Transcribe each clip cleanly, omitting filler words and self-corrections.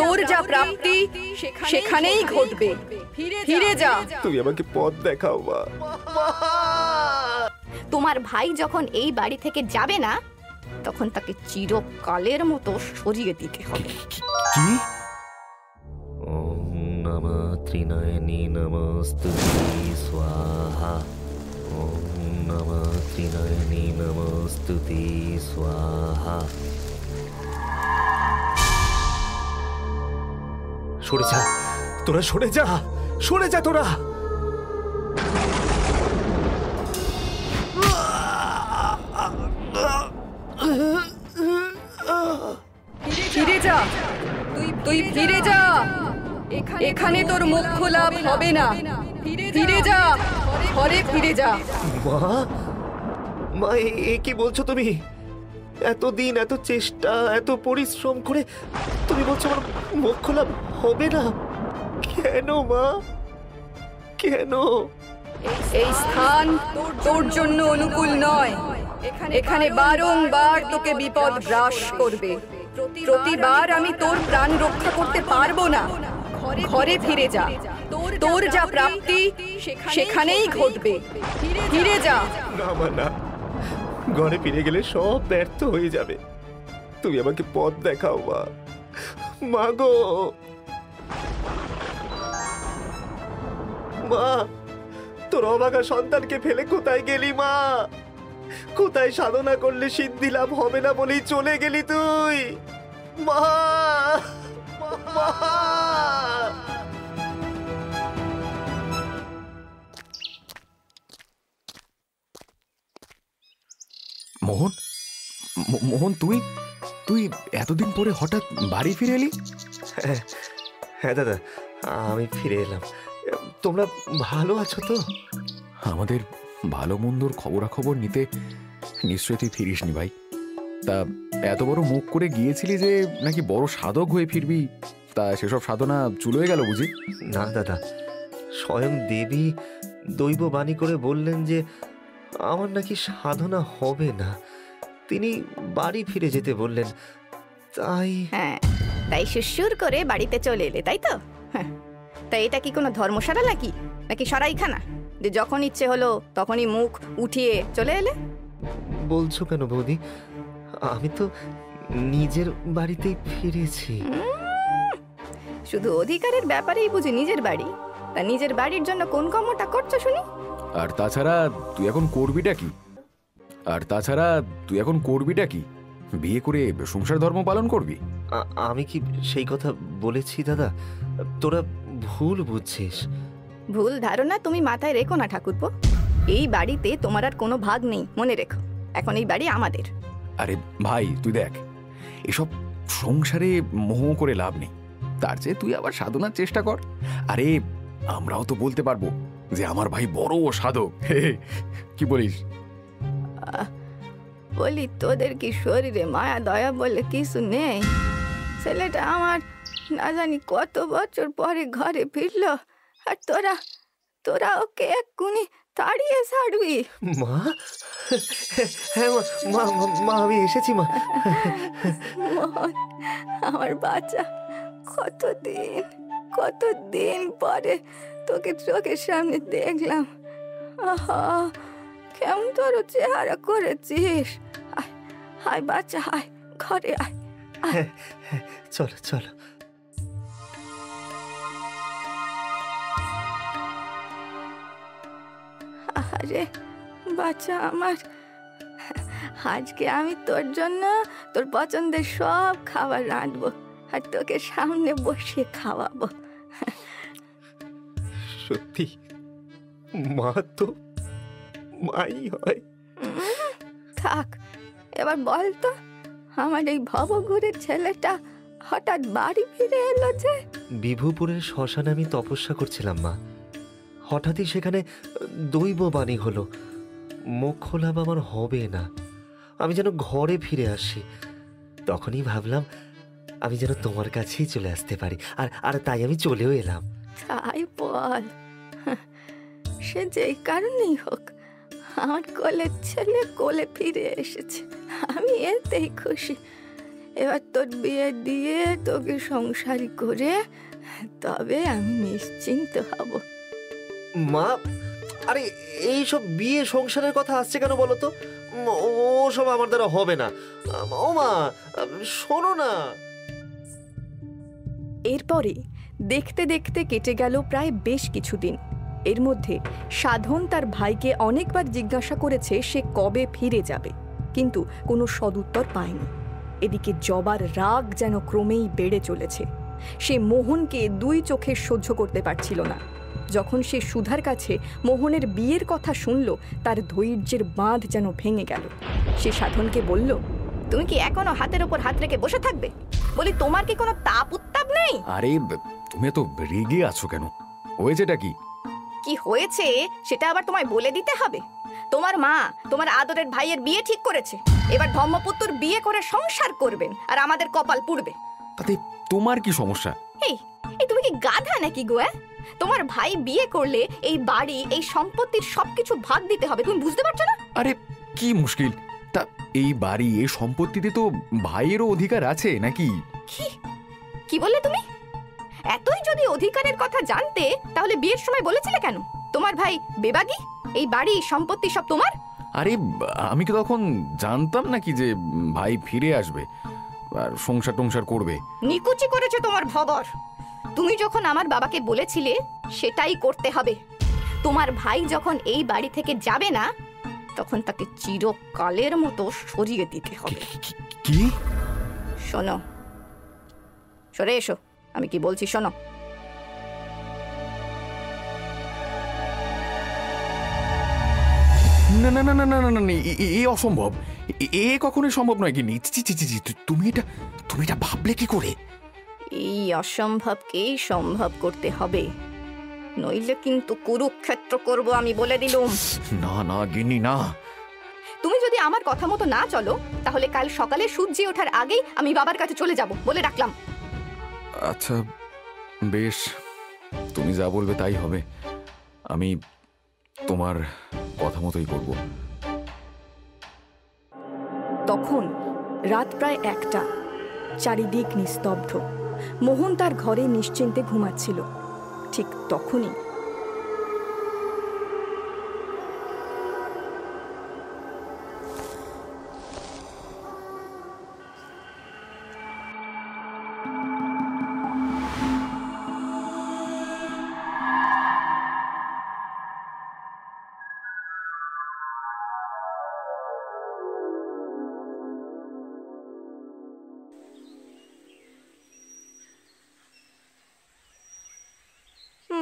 তোর যা প্রাপ্তি সেখানেই ঘটবে। ফিরে যা। তুমি আমাকে পথ দেখাও মা। তোমার ভাই যখন এই বাড়ি থেকে যাবে না, তখন তাকে চিরকালের মতো সরিয়ে দিতে হবে। কি? ওম নমঃ ত্রিনয়নী নমস্তুতে স্বাহা। ওম নমঃ ত্রিনয়নী নমস্তুতে স্বাহা। সরে যা তোরা, সরে যা, সরে যা তোরা। ফিরে যা, তুই ফিরে যা। এখানে তোর মুখ্য লাভ হবে না। ফিরে যা, ঘরে ফিরে যা। মা, মা এ কি বলছো তুমি? এতদিন এত চেষ্টা এত পরিশ্রম করে তুমি বলছো আমার মোক্ষ লাভ হবে না? কেন মা, কেন? এই স্থান তোর জন্য অনুকূল নয়। এখানে বারংবার তোকে বিপদ গ্রাস করবে। প্রতিবার আমি তোর প্রাণ রক্ষা করতে পারবো না। ঘরে ফিরে যা। তোর যা প্রাপ্তি সেখানেই ঘটবে। ফিরে যা। না মা না, ঘরে ফিরে গেলে সব ব্যর্থ হয়ে যাবে। তুমি আমাকে পথ দেখাও মা। মা গো মা, তোর অভাগা সন্তানকে ফেলে কোথায় গেলি মা? কোথায় সাধনা করলে সিদ্ধি লাভ হবে না বলেই চলে গেলি তুই? মা, মা। মোহন, মোহন তুই তুই এতদিন পরে হঠাৎ বাড়ি ফিরে এলি? হ্যাঁ দাদা, আমি ফিরে এলাম। তোমরা ভালো আছো তো? আমাদের ভালো মন্দর খবরাখবর নিতে নিশ্চয়ই তুই ফিরিসনি ভাই। তা এত বড় মুখ করে গিয়েছিলি যে নাকি বড় সাধক হয়ে ফিরবি, তা সেসব সাধনা চুলো হয়ে গেল বুঝি? না দাদা, স্বয়ং দেবী দৈব বাণী করে বললেন যে আমার নাকি সাধনা হবে না। তিনি বাড়ি ফিরে যেতে বললেন। তাই সুর করে বাড়িতে চলে এলে, তাই তো? তাই এটা কি কোনো ধর্মশালা নাকি সরাইখানা যে যখন ইচ্ছে হলো তখনই মুখ উঠিয়ে চলে এলে? বলছো কেন বৌদি? আমি তো নিজের বাড়িতেই ফিরেছি। শুধু অধিকারের ব্যাপারেই বুঝি নিজের বাড়ি? তা নিজের বাড়ির জন্য কোন কর্মটা করছো শুনি? আর তাছাড়া তুই এখন করবিটা কি? বিয়ে করে সংসার ধর্ম পালন করবি? আমি কি সেই কথা বলেছি দাদা? তোরা ভুল বুঝছিস। ভুল ধারণা তুমি মাথায় রেখো না ঠাকুরপো। এই বাড়িতে তোমার আর কোনো ভাগ নেই, মনে রেখো। এখন এই বাড়ি আমাদের। আরে ভাই তুই দেখ, এসব সংসারে মোহ করে লাভ নেই। তার চেয়ে তুই আবার সাধনার চেষ্টা কর। আরে আমরাও তো বলতে পারবো যে আমার ভাই বড় সাধক। কি বলিস? বলি, তোদের কি শরীরে মায়া দয়া বলে কিছু নেই? ছেলেটা আমার না জানি কত বছর পরে ঘরে ফিরলো, আর তোরা ওকে এক্ষুনি তাড়িয়ে ছাড়বি? মা, হ্যাঁ মা, আমি এসেছি মা। আমার বাচ্চা, কতদিন পরে তোকে চোখের সামনে দেখলাম। আহা, কেমন তোর চেহারা করেছিস। আয় বাচ্চা, আয় ঘরে আয়। চলো চলো। আরে বাচ্চা আমার, আজকে আমি তোর জন্য তোর পছন্দের সব খাবার রাঁধবো আর তোকে সামনে বসিয়ে খাওয়াবো। সত্যি মা তো মাই হয়। থাক, এবার বল তো, আমার এই ভবঘুরের ছেলেটা হঠাৎ বাড়ি ফিরে এলো যে? বিভুপুরের শ্মশানে আমি তপস্যা করছিলাম মা। হঠাৎই সেখানে দৈব বাণী হলো মোক্ষ লাভ আমার হবে না। আমি যেন ঘরে ফিরে আসি। তখনই ভাবলাম আমি যেন তোমার কাছেই চলে আসতে পারি, আর তাই আমি চলেও এলাম। তাই বল, সে যেই কারণেই হোক আমার কোলের ছেলে কোলে ফিরে এসেছে, আমি এতেই খুশি। এবার তোর বিয়ে দিয়ে তোকে সংসারী করে তবে আমি নিশ্চিন্ত হব। মা, আরে এইসব বিয়ে সংসারের কথা আসছে কেন বলো তো? ও সব আমার দ্বারা হবে না। ও মা, শোনো না। এরপরে দেখতে দেখতে কেটে গেল প্রায় বেশ কিছুদিন। এর মধ্যে সাধন তার ভাইকে অনেকবার জিজ্ঞাসা করেছে সে কবে ফিরে যাবে, কিন্তু কোনো সদুত্তর পায়নি। এদিকে জবার রাগ যেন ক্রমেই বেড়ে চলেছে। সে মোহনকে দুই চোখে সহ্য করতে পারছিল না। যখন সে সুধার কাছে মোহনের বিয়ের কথা শুনল, তার ধৈর্যের বাঁধ যেন ভেঙে গেল। সে সাধনকে বলল, তুমি কি এখনো হাতের ওপর হাত রেখে বসে থাকবে? বলি, তোমার কি কোনো তাপ উত্তাপ নেই? আরে তুমি তো রেগে আছো কেন? হয়েছেটা কি? কি হয়েছে সেটা আবার তোমায় বলে দিতে হবে? তোমার মা তোমার আদরের ভাইয়ের বিয়ে ঠিক করেছে। এবার ধর্মপুত্র বিয়ে করে সংসার করবেন আর আমাদের কপাল পুড়বে। তাতে তোমার কি সমস্যা? এই তুমি কি গাধা নাকি গো? তোমার ভাই বিয়ে করলে এই বাড়ি এই সম্পত্তির সবকিছু ভাগ দিতে হবে, তুমি বুঝতে পারছো না? আরে কি মুশকিল? তা এই বাড়ি এই সম্পত্তিতে তো ভাইয়েরও অধিকার আছে নাকি? কি বললে তুমি? এতই যদি অধিকারের কথা জানতে তাহলে বিয়ের সময় বলেছিলে কেন? তোমার ভাই বেবাগী, এই বাড়ি সম্পত্তি সব তোমার? আরে আমি কি তখন জানতাম নাকি যে ভাই ফিরে আসবে আর সংসার টংসার করবে? নিকুচি করেছে তোমার ভবর। তুমি যখন আমার বাবাকে বলেছিলে সেটাই করতে হবে। তোমার ভাই যখন এই বাড়ি থেকে যাবে না, তখন তাকে চিরকালের মতো সরিয়ে দিতে হবে। কি? শোনো, সরে এসো, আমি কি বলছি শোনো। না না না না না না না, এ অসম্ভব। এ কখনোই সম্ভব নয়। কি তুমি এটা ভাবলে কি করে? এই অসম্ভবকেই সম্ভব করতে হবে, নইলে কিন্তু কুরুক্ষেত্র করব আমি বলে দিলুম। না না গিন্নি, না। তুমি যদি আমার কথা মতো না চলো, তাহলে কাল সকালে সূর্য ওঠার আগেই আমি বাবার কাছে চলে যাব বলে রাখলাম। আচ্ছা বেশ, তুমি যা বলবে তাই হবে। আমি তোমার কথা মতোই করব। তখন রাত প্রায় 1টা, চারিদিক নিস্তব্ধ। মোহন তার ঘরে নিশ্চিন্তে ঘুমাচ্ছিল। ঠিক তখনই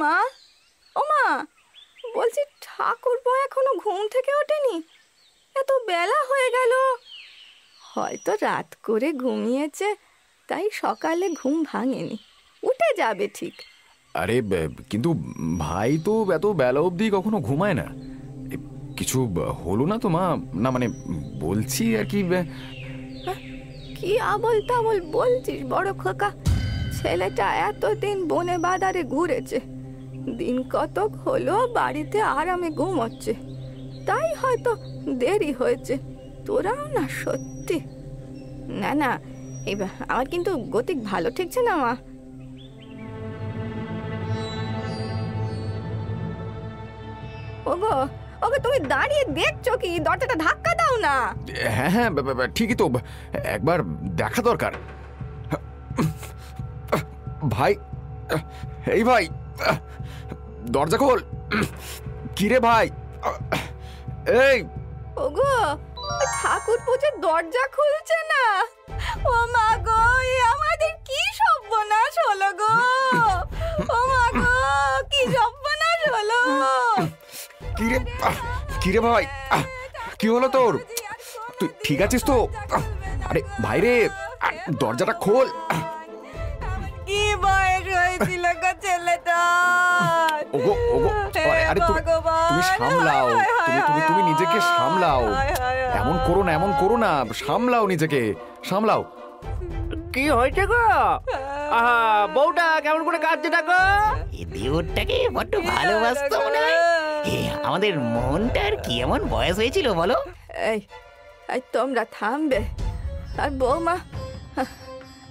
মা, ও মা, বলছি ঠাকুরপো এখনো ঘুম থেকে ওঠেনি? এত বেলা হয়ে গেল। হয়তো রাত করে ঘুমিয়েছে, তাই সকালে ঘুম ভাঙেনি, উঠে যাবে ঠিক। আরে কিন্তু ভাই তো এত বেলা অবধি কখনো ঘুমায় না। কিছু হলো না তো মা? না মানে বলছি আর কি। কি আবল তাবল বলছিস বড় খোকা? ছেলেটা এতদিন বনে বাদারে ঘুরেছে, দিন কতক হলো বাড়িতে আরামে ঘুমোচ্ছে, তাই হয়তো দেরি হয়েছে। তোরাও না সত্যি। না না, এবার আমার কিন্তু গতিক ভালো ঠেকছে না মা। ওগো ওগো, তুমি দাঁড়িয়ে দেখছো কি? দরজাটা ধাক্কা দাও না। হ্যাঁ হ্যাঁ ঠিকই তো, একবার দেখা দরকার। ভাই, এই ভাই, দরজা খোল। কিরে ভাই? এই ওগো, ঠাকুর পুজোর দরজা খুলছে না। ও মা গো, আমাদের কি সর্বনাশ হলো গো! ও মা গো, কি সর্বনাশ হলো! কিরে ভাই, কি হলো তোর? তুই ঠিক আছিস তো? আরে ভাই রে, দরজাটা খোল। কি বয়স হয়েছিল গো ছেলেটা? ওগো ওগো, আরে তুমি সামলাও, তুমি নিজেকে সামলাও। এমন করো না, সামলাও নিজেকে, সামলাও। কি হয়েছে গো? আহা, বউটা কেমন করে কাঁদছে না গো? দেওরটাকে বড্ড ভালোবাসতো মনে হয়। আমাদের মনটার কি এমন বয়স হয়েছিল বলো? এই তোমরা থামবে। আর বৌমা,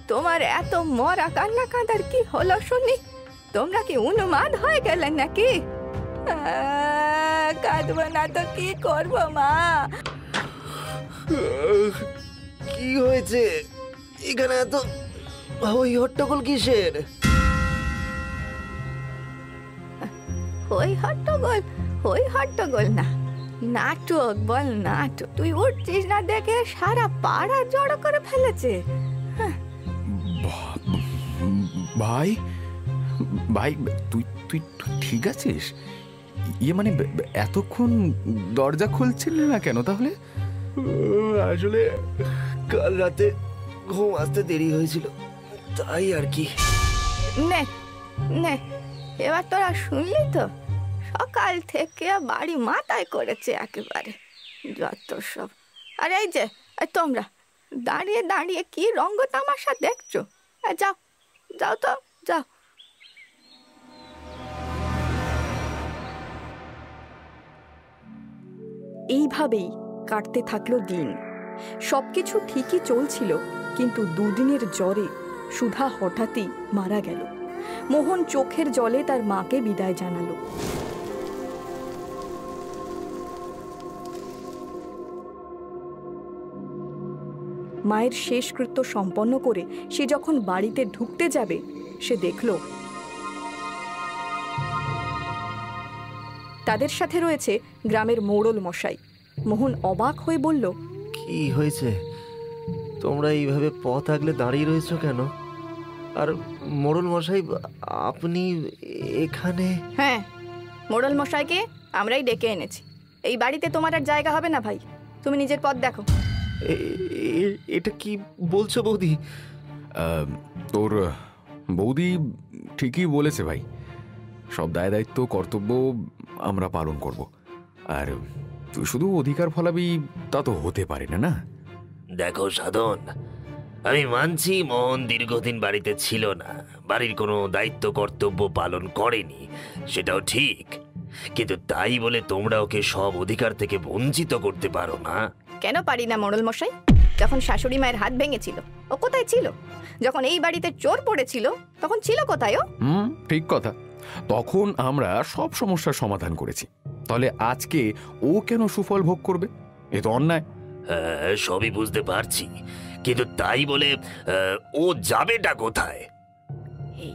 তোমার এত মরা কান্না কাঁদার কি হলো শুনি? তোমরা কি উন্মাদ হয়ে গেলেন নাকি? কাঁদবো না তো কি করবো মা? কি হয়েছে এখানে? এত হই হট্টগোল কিসের? হই হট্টগোল না, নাটক বল নাটক। তুই উঠছিস না দেখে সারা পাড়া জড়ো করে ফেলেছে। ভাই ভাই তুই তুই তুই ঠিক আছিস? ইয়ে মানে এতক্ষণ দরজা খুলছিল না কেন তাহলে? আসলে কাল রাতে ঘুম আসতে দেরি হয়েছিল, তাই আর কি। নে নে, এবার তোরা শুনলি তো? সকাল থেকে বাড়ি মাথায় করেছে একেবারে, যত সব। আর এই যে তোমরা দাঁড়িয়ে দাঁড়িয়ে কি রঙ্গ তামাশা দেখছো? যাও যাও তো যাও। এইভাবেই কাটতে থাকলো দিন। সবকিছু ঠিকই চলছিল, কিন্তু দুদিনের জ্বরে সুধা হঠাৎই মারা গেল। মোহন চোখের জলে তার মাকে বিদায় জানালো। মায়ের শেষকৃত্য সম্পন্ন করে সে যখন বাড়িতে ঢুকতে যাবে, সে দেখল তাদের সাথে রয়েছে গ্রামের মোড়ল মশাই। মোহন অবাক হয়ে বলল, কি হয়েছে? তোমরা এইভাবে পথ আগলে দাঁড়িয়ে রয়েছো কেন? আর মোড়ল মশাই, আপনি এখানে? হ্যাঁ, মোড়ল মশাইকে আমরাই ডেকে এনেছি। এই বাড়িতে তোমার আর জায়গা হবে না ভাই, তুমি নিজের পথ দেখো। এটা কি বলছো বৌদি? তোর বৌদি ঠিকই বলেছে ভাই, সব দায় দায়িত্ব কর্তব্য আমরা পালন করব। আর তুই শুধু অধিকার ফলাবি তা তো হতে পারে না। না দেখো সাধন, আমি মানছি মোহন দীর্ঘদিন বাড়িতে ছিল না, বাড়ির কোনো দায়িত্ব কর্তব্য পালন করেনি, সেটাও ঠিক। কিন্তু তাই বলে তোমরা ওকে সব অধিকার থেকে বঞ্চিত করতে পারো না। কেন পারি না মোড়ল মশাই? যখন শাশুড়ি মায়ের হাত ভেঙেছিল ও কোথায় ছিল? যখন এই বাড়িতে চোর পড়েছিল তখন ছিল কোথায় ও? ঠিক কথা, তখন আমরা সব সমস্যার সমাধান করেছি। তাহলে আজকে ও কেন সুফল ভোগ করবে? এ তো অন্যায়। সবই বুঝতে পারছি, কিন্তু তাই বলে ও যাবেটা কোথায়? এই,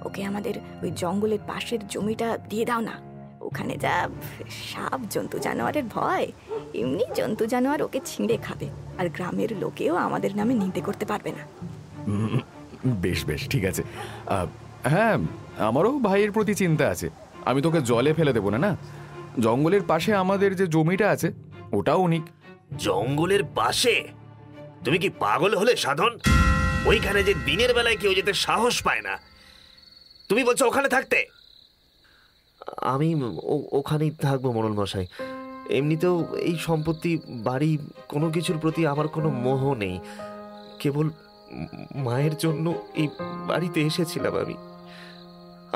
ওকে আমাদের ওই জঙ্গলের পাশের জমিটা দিয়ে দাও না। ওখানে যা সাপ জন্তু জানোয়ারের ভয়, এমনি জন্তু জানোয়ার ওকে ছিঁড়ে খাবে, আর গ্রামের লোকেও আমাদের নামে নিন্দে করতে পারবে না। বেশ বেশ, ঠিক আছে। হ্যাঁ, আমারও ভাইয়ের প্রতি চিন্তা আছে। আমি তোকে জলে ফেলে দেবো না। না, জঙ্গলের পাশে আমাদের যে জমিটা আছে ওটাও নিক। জঙ্গলের পাশে? তুমি কি পাগল হলে সাধন? ওইখানে যে দিনের বেলায় কেউ যেতে সাহস পায় না, তুমি বলছো ওখানে থাকতে? আমি ওখানেই থাকবো মোড়ল মশাই। এমনিতেও এই সম্পত্তি, বাড়ি, কোনো কিছুর প্রতি আমার কোনো মোহ নেই। কেবল মায়ের জন্য এই বাড়িতে এসেছিলাম আমি।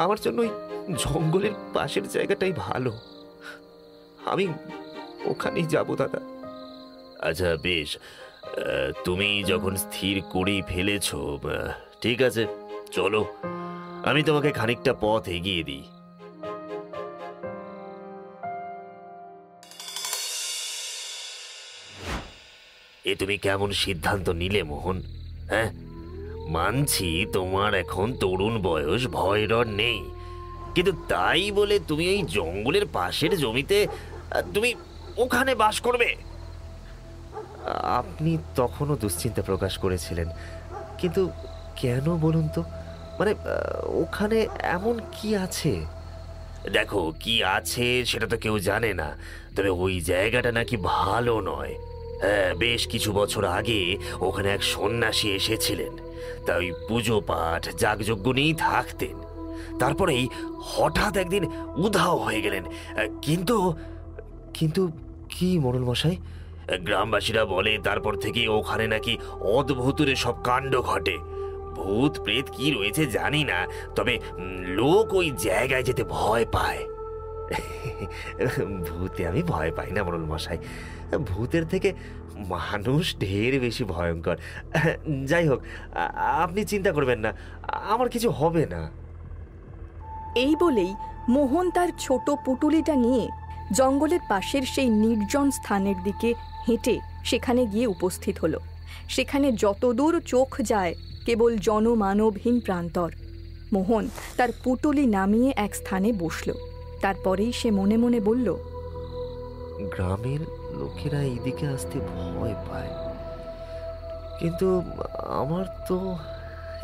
আমার জন্য ওই জঙ্গলের পাশের জায়গাটাই ভালো। আমি ওখানেই যাব দাদা। আচ্ছা বেশ, তুমি যখন স্থির করেই ফেলেছো, ঠিক আছে, চলো আমি তোমাকে খানিকটা পথ এগিয়ে দিই। এ তুমি কেমন সিদ্ধান্ত নিলে মোহন? হ্যাঁ, মানছি তোমার এখন তরুণ বয়স, ভয় ডর নেই, কিন্তু তাই বলে তুমি এই জঙ্গলের পাশের জমিতে তুমি ওখানে বাস করবে? আপনি তখনও দুশ্চিন্তা প্রকাশ করেছিলেন, কিন্তু কেন বলুন তো? মানে ওখানে এমন কি আছে? দেখো, কি আছে সেটা তো কেউ জানে না, তবে ওই জায়গাটা নাকি ভালো নয়। হ্যাঁ, বেশ কিছু বছর আগে ওখানে এক সন্ন্যাসী এসেছিলেন, তাই পুজো পাঠ যাগযজ্ঞ নিয়েই থাকতেন। তারপরেই হঠাৎ একদিন উধাও হয়ে গেলেন। কিন্তু কিন্তু কি মোড়ল মশাই? গ্রামবাসীরা বলে তারপর থেকে ওখানে নাকি অদ্ভুতুরে সব কাণ্ড ঘটে। ভূত প্রেত কি রয়েছে জানি না, তবে লোক ওই জায়গায় যেতে ভয় পায়। ভূতে আমি ভয় পাই না মোড়ল মশাই, ভূতের থেকে মানুষ ঢের বেশি ভয়ঙ্কর। যাই হোক, আপনি চিন্তা করবেন না, আমার কিছু হবে না। এই বলেই মোহন তার ছোট পুটুলিটা নিয়ে জঙ্গলের পাশের সেই নির্জন স্থানের দিকে হেঁটে সেখানে গিয়ে উপস্থিত হলো। সেখানে যতদূর চোখ যায় কেবল জনমানবহীন প্রান্তর। মোহন তার পুটুলি নামিয়ে এক স্থানে বসল। তারপরেই সে মনে মনে বলল, গ্রামের লোকেরা এইদিকে আসতে ভয় পায়, কিন্তু আমার তো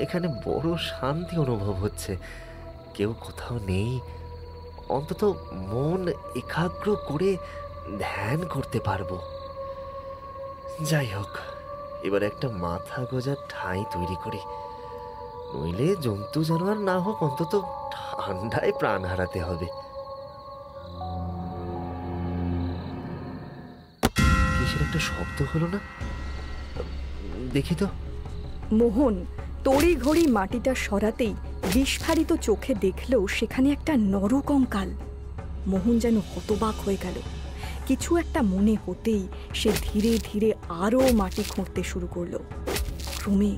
এখানে বড় শান্তি অনুভব হচ্ছে। কেউ কোথাও নেই, অন্তত মন একাগ্র করে ধ্যান করতে পারবো। যাই হোক, এবার একটা মাথা গোজার ঠাঁই তৈরি করি, নইলে জন্তু জানোয়ার না হোক অন্তত ঠান্ডায় প্রাণ হারাতে হবে। কিসের একটা শব্দ হলো না, দেখি তো। মোহন তড়িঘড়ি মাটিটা সরাতেই বিস্ফারিত চোখে দেখল সেখানে একটা নরকঙ্কাল। মোহন যেন হতবাক হয়ে গেল। কিছু একটা মনে হতেই সে ধীরে ধীরে আরও মাটি খুঁড়তে শুরু করলো। ক্রমে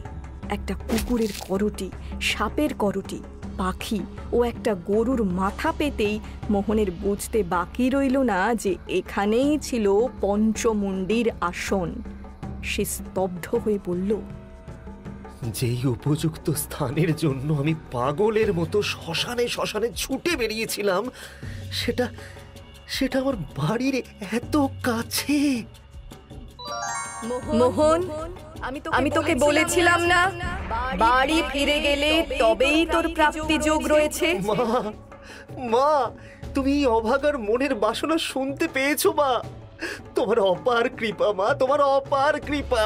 একটা কুকুরের করটি, সাপের করটি, পাখি ও একটা গরুর মাথা পেতেই মোহনের বুঝতে বাকি রইল না যে এখানেই ছিল পঞ্চমুণ্ডির আসন। সে স্তব্ধ হয়ে বলল, যেই উপযুক্ত স্থানের জন্য আমি পাগলের মতো শ্মশানে শ্মশানে ছুটে বেরিয়েছিলাম, সেটা সেটা আমার বাড়ির এত কাছে। মোহন, আমি তোকে বলেছিলাম না, বাড়ি ফিরে গেলে তবেই তোর প্রাপ্তি যোগ রয়েছে। মা, মা, তুমি এই অভাগার মনের বাসনা শুনতে পেয়েছো মা? তোমার অপার কৃপা মা, তোমার অপার কৃপা।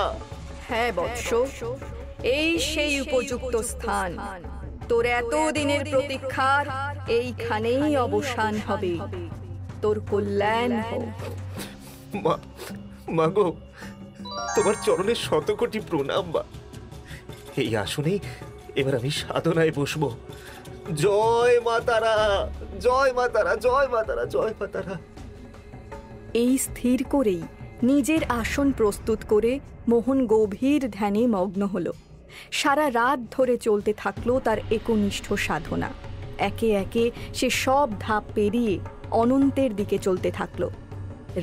হ্যাঁ বৎস, এই সেই উপযুক্ত স্থান। তোর এতদিনের প্রতীক্ষার এইখানেই অবসান হবে। তোর কল্যাণ হোক। মা, মা গো, তোমার চরণে শতকোটি প্রণাম মা। এই আসনেই এবার আমি সাধনায় বসবো। জয় মা তারা, জয় মা তারা, জয় মা তারা, জয় মা তারা। এই স্থির করেই নিজের আসন প্রস্তুত করে মোহন গভীর ধ্যানে মগ্ন হল। সারা রাত ধরে চলতে থাকলো তার একনিষ্ঠ সাধনা। একে একে সে সব ধাপ পেরিয়ে অনন্তের দিকে চলতে থাকলো।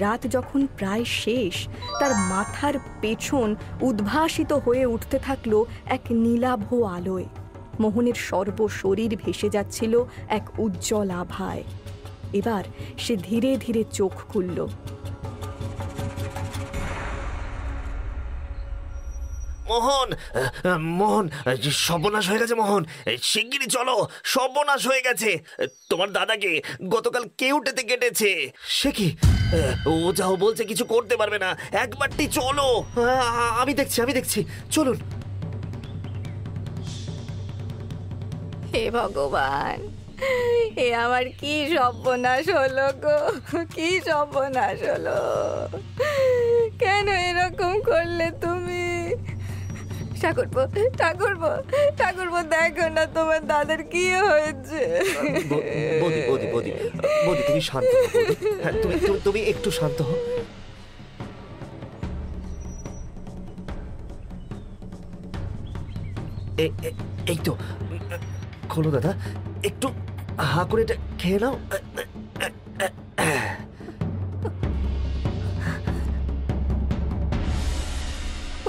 রাত যখন প্রায় শেষ, তার মাথার পেছন উদ্ভাসিত হয়ে উঠতে থাকলো এক নীলাভ আলোয়। মোহনের সর্বশরীর ভেসে যাচ্ছিল এক উজ্জ্বল আভায়। এবার সে ধীরে ধীরে চোখ খুলল। মোহন, মোহন, সর্বনাশ হয়ে গেছে মোহন, শিগগিরই চলো, সর্বনাশ হয়ে গেছে। তোমার দাদাকে গতকাল কেউটেতে কেটেছে। সে কি? ও যাও বলছে কিছু করতে পারবে না, একবারটি চলো। আমি দেখছি, চলুন। হে ভগবান, এ আমার কি সর্বনাশ হলো গো, কি সর্বনাশ হলো! কেন এরকম করলে তুমি? ঠাকুরপো, ঠাকুরপো, ঠাকুরপো, দেখো না তোমার দাদার কি হয়েছে। বৌদি, বৌদি, বৌদি, বৌদি, তুমি শান্ত হও বৌদি। হ্যাঁ, তুমি একটু শান্ত হও। এই তো, খোলো দাদা, একটু হা করে এটা খেয়ে নাও।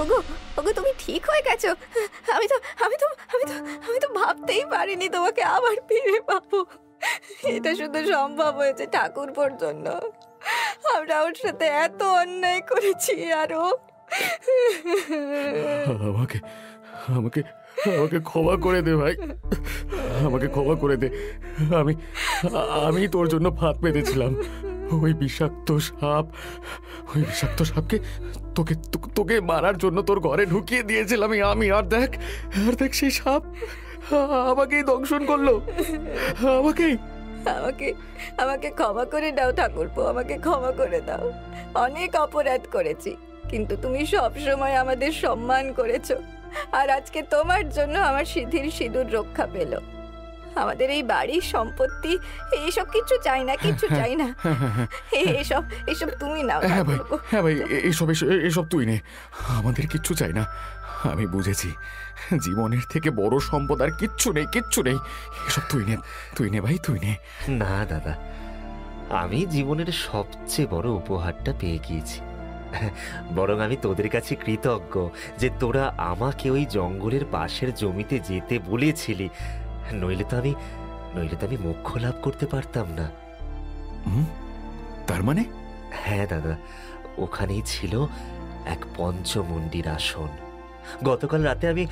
ওগো, ওগো, তুমি ঠিক হয়ে গেছো। আমি তো আমি তো আমি তো আমি তো ভাবতেই পারিনি তোমাকে আবার ফিরে পাবো। এটা শুধু সম্ভব হয়েছে ঠাকুরপোর জন্য। আমরা ওর সাথে এত অন্যায় করেছি। আরো আমাকে আমাকে আমাকে ক্ষমা করে দে ভাই, আমাকে ক্ষমা করে দে। আমি তোর জন্য ফাঁদ পেতেছিলাম। ওই বিষাক্ত সাপকে তোকে মারার জন্য তোর ঘরে ঢুকিয়ে দিয়েছিলাম আমি। আর দেখ সেই সাপ আমাকেই দংশন করলো। আমাকে আমাকে ক্ষমা করে দাও ঠাকুরপো, আমাকে ক্ষমা করে দাও। অনেক অপরাধ করেছি, কিন্তু তুমি সব সময় আমাদের সম্মান করেছো। আর আজকে তোমার জন্য আমার সিঁথির সিঁদুর রক্ষা পেল। আমাদের এই বাড়ির সম্পত্তি এইসব কিছু চাই না, কিছু চাই না। এসব এসব তুমি নাও। হ্যাঁ ভাই, হ্যাঁ ভাই, এসব এসব এসব তুই নে, আমাদের কিচ্ছু চাই না। আমি বুঝেছি, জীবনের থেকে বড় সম্পদ আর কিচ্ছু নেই, কিচ্ছু নেই। এসব তুই নে, তুই নে ভাই, তুই নে। না দাদা, আমি জীবনের সবচেয়ে বড় উপহারটা পেয়ে গিয়েছি। বরং আমি তোদের কাছে কৃতজ্ঞ যে তোরা আমাকে ওই জঙ্গলের পাশের জমিতে যেতে বলেছিলি, নইলে তো আমি মোক্ষ লাভ করতে পারতাম না। তার মানে? হ্যাঁ দাদা, ওখানেই ছিল এক পঞ্চমুণ্ডির আসন। গতকাল রাতে আমি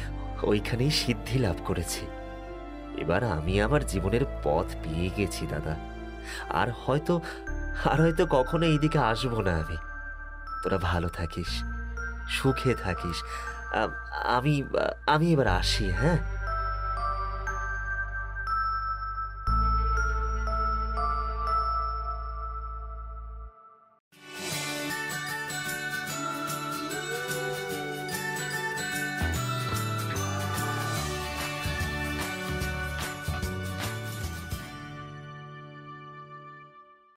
ওইখানেই সিদ্ধি লাভ করেছি। এবার আমি আমার জীবনের পথ পেয়ে গেছি দাদা। আর হয়তো কখনো এইদিকে আসবো না আমি। তোরা ভালো থাকিস, সুখে থাকিস। আমি এবার আসি। হ্যাঁ।